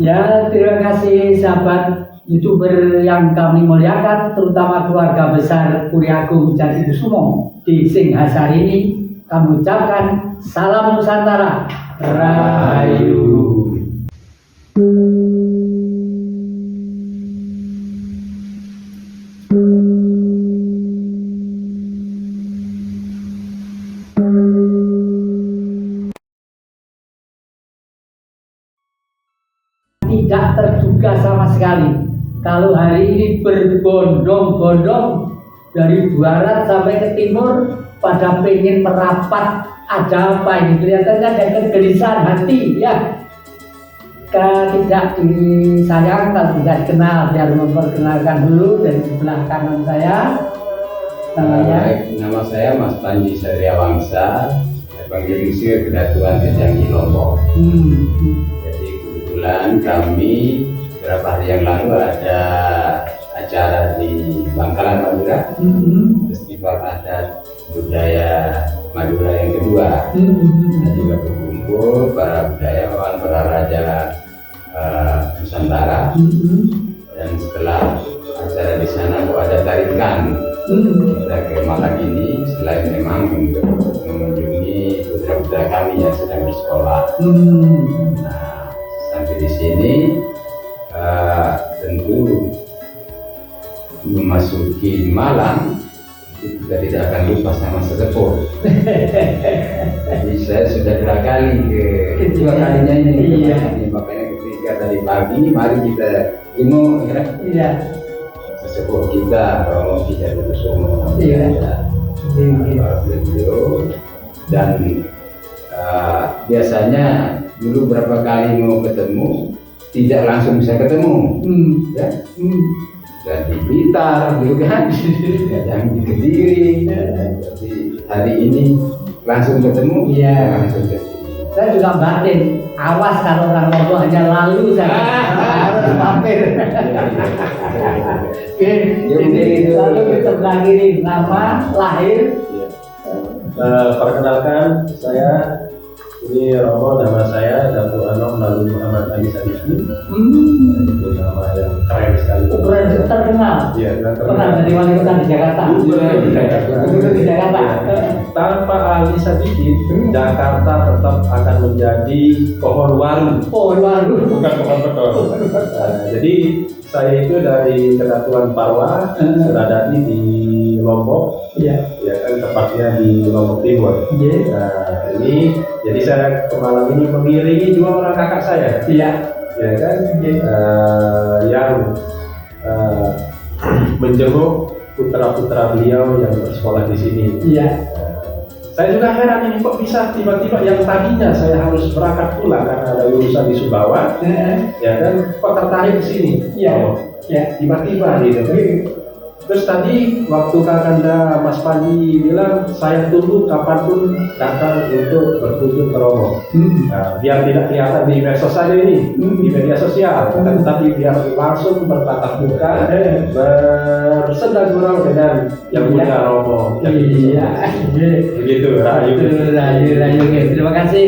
Ya, terima kasih sahabat YouTuber yang kami muliakan, terutama keluarga besar Puri Agung Jatikusumo di Singhasari ini. Kami ucapkan salam Nusantara, Rahayu. Tidak terduga sama sekali kalau hari ini berbondong-bondong dari barat sampai ke timur pada pengen merapat. Ada apa ini? Kelihatannya ada kegelisahan hati ya. Tidak disayang kalau tidak dikenal, biar memperkenalkan dulu dari sebelah kanan saya. Nama saya Mas Panji Satriawangsa, Evangelisir Kedatuan Kejanggi Lombok. Jadi kebetulan kami beberapa hari yang lalu ada acara di Bangkalan Madura, Festival Adat Budaya Madura yang kedua. Dan juga berkumpul para budayawan, para raja Nusantara. Dan setelah acara di sana kok ada tarikan kita ke Malang ini, selain memang untuk mengunjungi putra-putra kami yang sedang bersekolah. Nah, sampai di sini tentu memasuki Malang kita tidak akan lupa sama sesepuh. Jadi saya sudah 2 kali kedua kalinya ini. Iya. Makanya ketika tadi pagi mari kita tengok ya. Iya. Sesepuh kita Romo Ki Jatikusumo. Iya. Beliau dan biasanya dulu berapa kali mau ketemu tidak langsung bisa ketemu. Ya. Dan di Blitar gitu kan, yang di Kediri. Jadi hari ini langsung ketemu, iya. Langsung ketemu. Saya juga batin, awas kalau orang Lombok hanya lalu saya harus mampir. Jadi lalu kita bilang ini nama, lahir. Perkenalkan, saya ini Romo, nama saya Datuk Anom Lalu Muhammad Ali Sadikin. Itu nama yang keren sekali. Keren, terkenal. Iya, pernah jadi wali kota di Jakarta. Di Jakarta. Tanpa Ali Sadikin, Jakarta tetap akan menjadi pohon waru. Pohon waru, bukan pohon beton. Jadi saya itu dari Kedatuan Parwa, Seradadi di Lombok. Iya. Ya kan, tepatnya di Lombok Timur. Iya. Nah, ini jadi saya ke Malang ini mengiringi 2 orang kakak saya. Iya. Ya kan, yang menjenguk putra-putra beliau yang bersekolah di sini. Iya. Saya juga heran ini kok bisa tiba-tiba yang tadinya saya harus berangkat pulang karena ada urusan di Sumbawa, ya kan, kok tertarik ke sini. Iya. Ya. Tiba-tiba gitu kan. Terus tadi waktu Kakanda Mas Panji bilang saya tunggu kapanpun datang untuk berkunjung ke Romo. Nah, biar tidak kelihatan di medsos saja ini, di media sosial, tapi biar langsung bertatap muka, bersenda gurau dengan yang mulia Romo. Iya. Begitu, Rahayu. Terima kasih.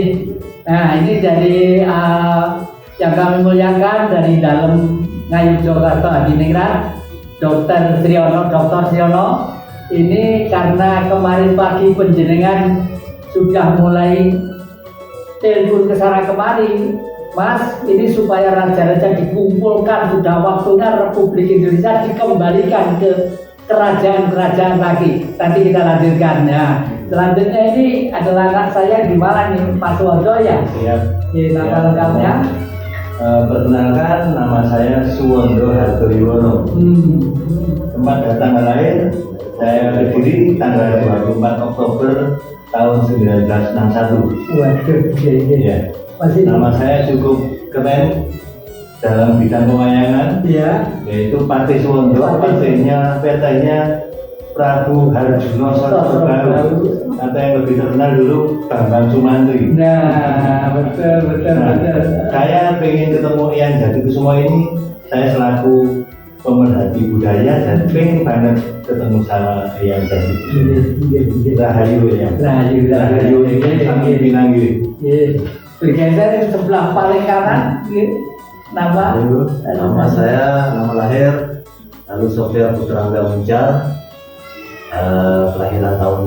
Nah, ini dari yang kami muliakan dari dalam Ngayu Jakarta Hadiningrat, Dr. Sriono. Ini karena kemarin pagi penjenengan sudah mulai telepon ke sana kemari, Mas, ini supaya raja-raja dikumpulkan, sudah waktunya Republik Indonesia dikembalikan ke kerajaan-kerajaan lagi. Nanti kita lanjutkan ya. Selanjutnya ini adalah anak saya di Malang nih, Pak Suwondo ya. Siap. Nama lengkapnya. Perkenalkan, nama saya Suwondo Hartoyono. Tempat dan tanggal lahir saya Kediri tanggal 24 Oktober tahun 1961. Waduh, Ya. Nama saya cukup keren dalam bidang pewayangan, ya. yaitu Patih Suwondo. Patihnya PT-nya Prabu Harjuno Sorbaru, atau yang lebih terkenal dulu Bambang Sumantri. Nah, betul. Saya pengen ketemu Eyang Jatikusumo ini. Saya selaku pemerhati budaya dan pengen banget ketemu sama Eyang Jatikusumo. Rahayu ya. Rahayu ini kami Pinanggi. Bergeser di sebelah paling kanan, Nama? Nama saya, nama lahir Lalu Sofia Putrangga Muncar, kelahiran tahun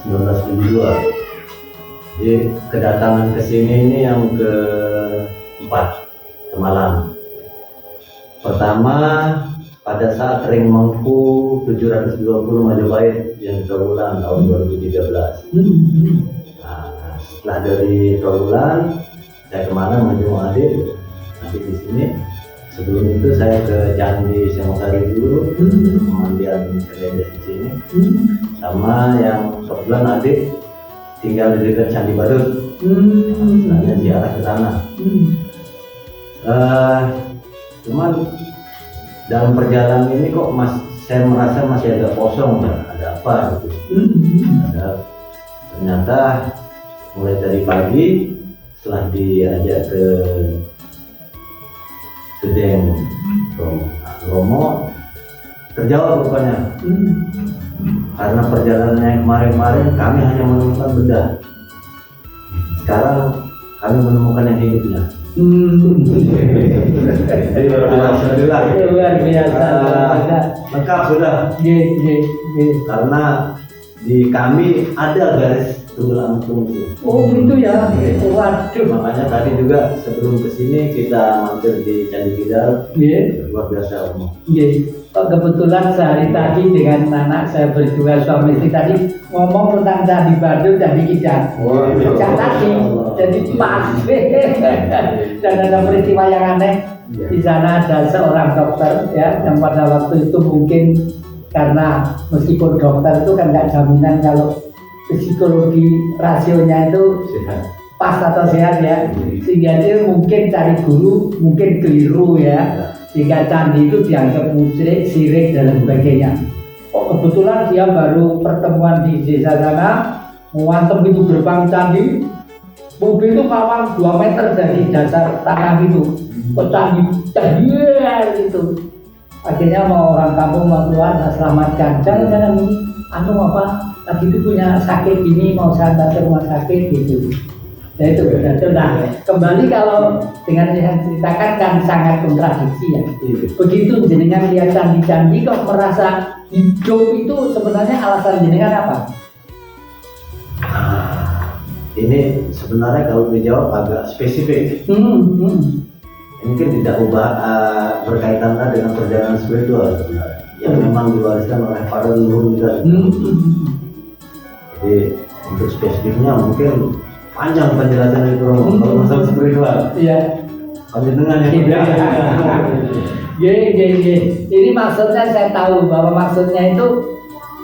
1972. Jadi kedatangan ke sini ini yang keempat, ke Malang. Pertama pada saat Ring Mengku 720 Majapahit yang di Trawulan tahun 2013. Nah, setelah dari Trawulan saya ke Malang menjenguk adik di sini. Sebelum itu saya ke Candi Singosari dulu, kemudian ke di sini, sama yang kebetulan adik tinggal di dekat Candi Badut, hanya ziarah ke sana. Cuman dalam perjalanan ini kok saya merasa masih agak kosong ya, ada apa gitu. Ternyata mulai dari pagi setelah diajak ke Gedeng Romo terjawab rupanya. Karena perjalanannya yang kemarin-kemarin kami hanya menemukan benda, sekarang kami menemukan yang hidupnya. Jadi alhamdulillah Luar biasa. lengkap sudah. Karena di kami ada garis tunggal angklung itu. Oh gitu ya. Waduh. Makanya tadi juga sebelum kesini kita mampir di Candi Kidal. Luar biasa Om. Kebetulan sehari tadi dengan anak saya berdua suami istri tadi ngomong tentang Candi Badut, Candi Kidal. Sejak tadi, jadi pas. Dan ada peristiwa yang aneh. Di sana ada seorang dokter ya, yang pada waktu itu mungkin karena meskipun dokter itu kan nggak jaminan kalau psikologi rasionya itu pas atau sehat ya, sehingga dia mungkin cari guru mungkin keliru ya, sehingga candi itu dianggap musyrik, syirik dan sebagainya. Kebetulan dia baru pertemuan di desa sana, mengantem itu gerbang candi, mobil itu pawang 2 meter dari dasar tanah itu, ke candi gitu. Akhirnya mau orang kampung mau keluar, saya selamatkan, jangan ini, apa? Tadi itu punya sakit ini mau saya antar ke rumah sakit gitu. Ya itu betul. Nah kembali kalau dengan yang ceritakan kan sangat kontradiksi ya. Begitu jenengan lihat candi-candi kok merasa hidup itu sebenarnya alasan jenengan apa? Ini sebenarnya kalau dijawab agak spesifik. Ini kan tidak berkaitan dengan perjalanan spiritual sebenarnya, yang memang diwariskan oleh para leluhur kita. Jadi untuk spesifiknya mungkin panjang penjelasan itu kalau masalah spiritual. Iya. Panjenengan yang Ini maksudnya saya tahu bahwa maksudnya itu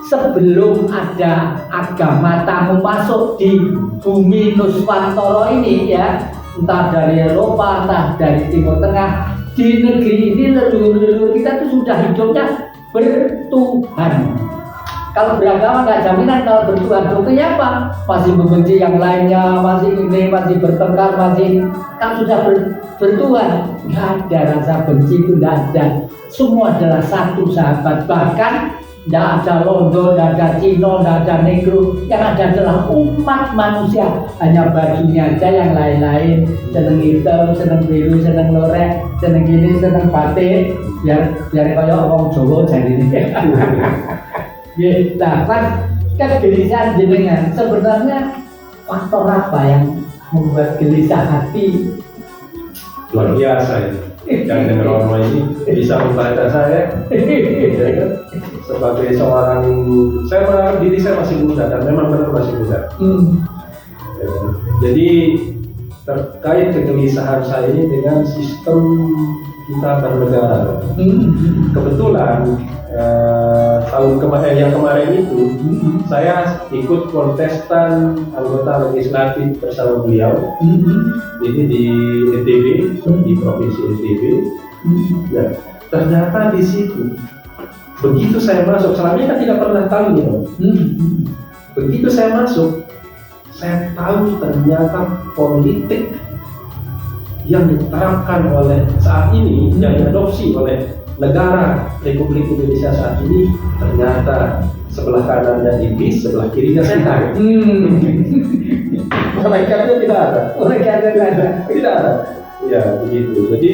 sebelum ada agama tamu masuk di bumi Nuswantara ini ya, entah dari Eropa, entah dari Timur Tengah, di negeri ini leluhur-leluhur kita tuh sudah hidupnya bertuhan. Kalau beragama nggak jaminan, kalau bertuhan buktinya apa? Masih membenci yang lainnya, masih ini, masih bertengkar, masih kan sudah bertuhan. Nggak ada rasa benci itu, nggak ada. Semua adalah satu sahabat. Bahkan nggak ada Londo, nggak ada Cino, nggak ada Negro. Yang ada adalah umat manusia. Hanya bajunya aja yang lain-lain. Seneng hitam, seneng biru, seneng lorek, seneng gini, seneng batik. Biar kayak orang Jawa jadi ini. Nah, kegelisahan jenengan sebenarnya faktor apa yang membuat gelisah hati? Luar biasa ini. Yang dengan Romo ini bisa membaca saya sebagai seorang, saya menganggap diri saya masih muda dan memang benar masih muda. Jadi terkait kegelisahan saya ini dengan sistem kita bernegara. Kebetulan tahun yang kemarin itu saya ikut kontestan anggota legislatif bersama beliau. Ini di NTB, di provinsi NTB. Ya, ternyata di situ begitu saya masuk, selama ini kan tidak pernah tahu ya. Begitu saya masuk, saya tahu ternyata politik yang diterapkan oleh saat ini, yang diadopsi oleh negara Republik Indonesia saat ini, ternyata sebelah kanannya iblis, sebelah kirinya setan. Malaikatnya tidak ada. Malaikatnya tidak ada. Tidak ada. Ya begitu. Jadi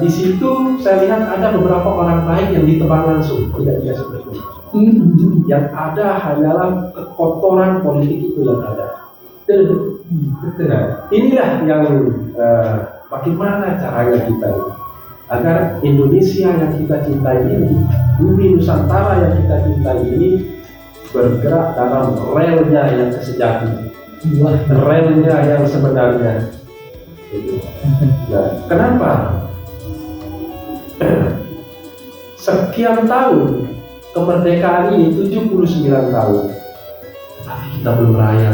di situ saya lihat ada beberapa orang baik yang ditebang langsung, tidak biasa seperti itu. Yang ada hanyalah kekotoran politik itu yang ada. Nah, inilah yang bagaimana caranya kita ini, agar Indonesia yang kita cintai ini, bumi Nusantara yang kita cintai ini bergerak dalam relnya yang sejati, relnya yang sebenarnya. Nah, kenapa? Sekian tahun kemerdekaan ini 79 tahun, tapi kita belum raya.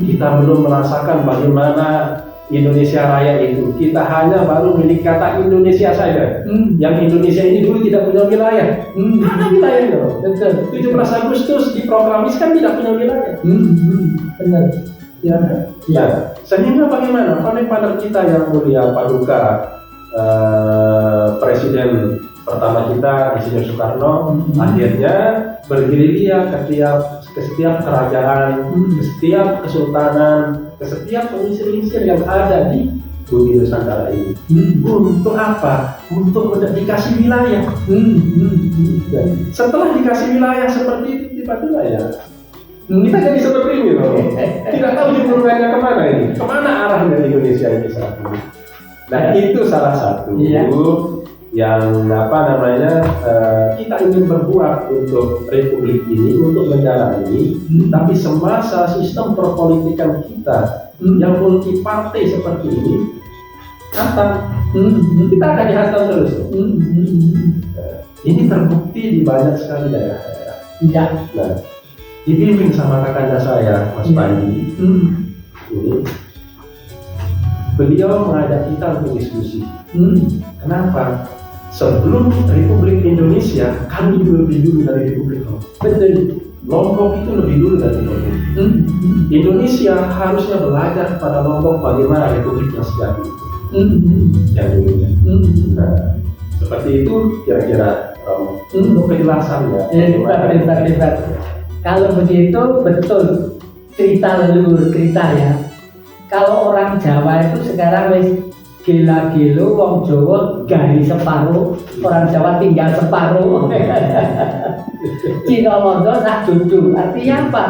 Kita belum merasakan bagaimana Indonesia Raya itu. Kita hanya baru milik kata Indonesia saja. Yang Indonesia ini dulu tidak punya wilayah. Tidak ada wilayahnya. 17 Agustus diproklamirkan tidak punya wilayah. Benar. Ya. Sehingga bagaimana? Father kita yang mulia Paduka Presiden pertama kita, Insinyur Soekarno, akhirnya bergerilya ke setiap kerajaan, ke setiap kesultanan, ke setiap pengisir-pengisir yang ada di bumi Nusantara ini. Untuk apa? Untuk dikasih wilayah. Setelah dikasih wilayah seperti itu, tiba-tiba ya kita jadi seperti ini loh. Tidak tahu jumlahnya kemana ini, kemana arahnya Indonesia ini saat ini. Nah, itu salah satu yang kita ingin berbuat untuk Republik ini, untuk negara ini. Tapi semasa sistem perpolitikan kita yang multi partai seperti ini hantam, kita akan dihantam terus. Ini terbukti di banyak sekali daerah-daerah. Nah, dibimbing sama kakaknya saya, Mas Panji. Ini beliau mengajak kita untuk diskusi. Kenapa? Sebelum Republik Indonesia, kami juga lebih dulu dari Republik Lombok. Betul. Lombok itu lebih dulu dari Lombok. Indonesia harusnya belajar pada Lombok bagaimana Republik yang sejati itu. Yang dulunya. Nah, seperti itu kira-kira untuk penjelasannya. Hebat. Kalau begitu betul cerita leluhur kita ya. Kalau orang Jawa itu sekarang wis gila-gilo, wong Jawa gali separuh, orang Jawa tinggal separuh. Cina Londo sak dudu. Artinya apa?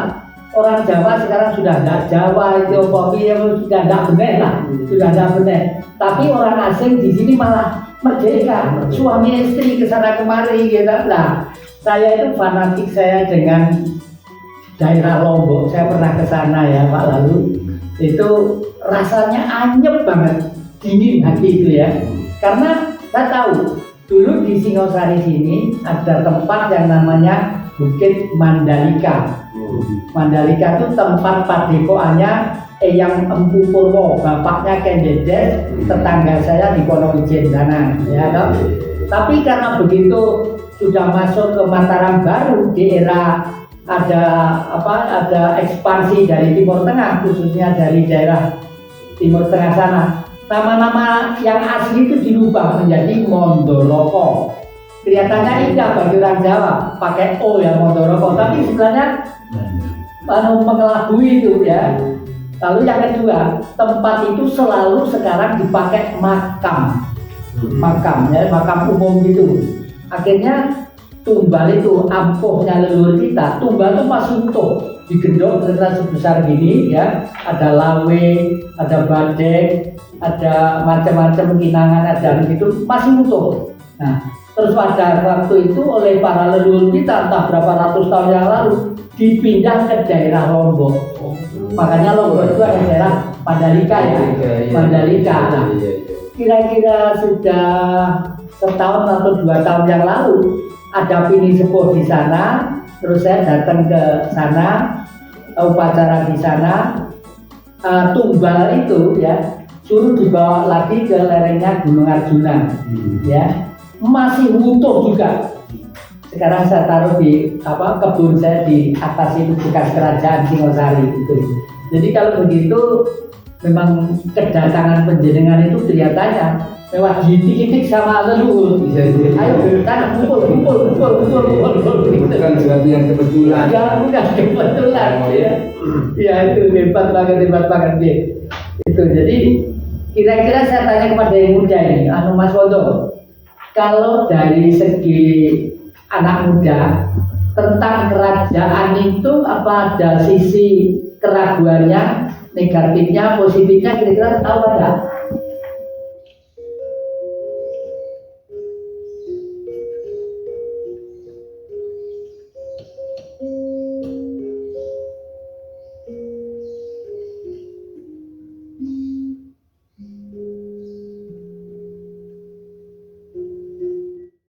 Orang Jawa sekarang sudah tidak Jawa itu sudah tidak benar lah, sudah tidak benar. Tapi orang asing di sini malah merdeka, suami istri kesana kemari gitu. Nah, saya itu fanatik saya dengan daerah Lombok. Saya pernah ke sana ya Pak, lalu itu rasanya anyep banget, dingin hati itu ya. Karena saya tahu dulu di Singosari sini ada tempat yang namanya Bukit Mandalika. Mandalika itu tempat padepokannya Eyang Empu Purwo, bapaknya Ken Dedes, tetangga saya di Wonowijen sana ya toh. Tapi karena begitu sudah masuk ke Mataram Baru, di era ada ekspansi dari Timur Tengah, khususnya dari daerah Timur Tengah sana. Nama-nama yang asli itu dirubah menjadi Mondoropo. Kelihatannya indah bagi orang Jawa, pakai O ya Mondoropo, tapi sebenarnya mengelabui itu ya. Lalu yang kedua, tempat itu selalu sekarang dipakai makam ya, makam umum gitu. Akhirnya tumbal itu ampuhnya leluhur kita, tumbal itu masih utuh, digendong ternyata sebesar gini ya, ada lawe, ada badek, ada macam-macam kinangan, ada gitu, masih utuh. Nah, terus pada waktu itu oleh para leluhur kita entah berapa ratus tahun yang lalu dipindah ke daerah Lombok. Makanya Lombok itu ada daerah Mandalika ya, Mandalika. Nah, kira-kira sudah setahun atau 2 tahun yang lalu ada pini sepuh di sana, terus saya datang ke sana, upacara di sana, tumbal itu ya suruh dibawa lagi ke lerengnya Gunung Arjuna, ya masih utuh juga. Sekarang saya taruh di kebun saya di atas itu bekas kerajaan Singosari itu. Jadi kalau begitu memang kedatangan panjenengan itu kelihatannya lewat jitik-jitik sama leluhur. Ayo tanah kumpul. Bukan sesuatu yang kebetulan. Ya bukan kebetulan ya. Ya itu hebat banget ya. Itu jadi Kira-kira saya tanya kepada yang muda ini, Mas Wondo, kalau dari segi anak muda tentang kerajaan itu apa ada sisi keraguannya, negatifnya, positifnya, kira-kira tahu ada?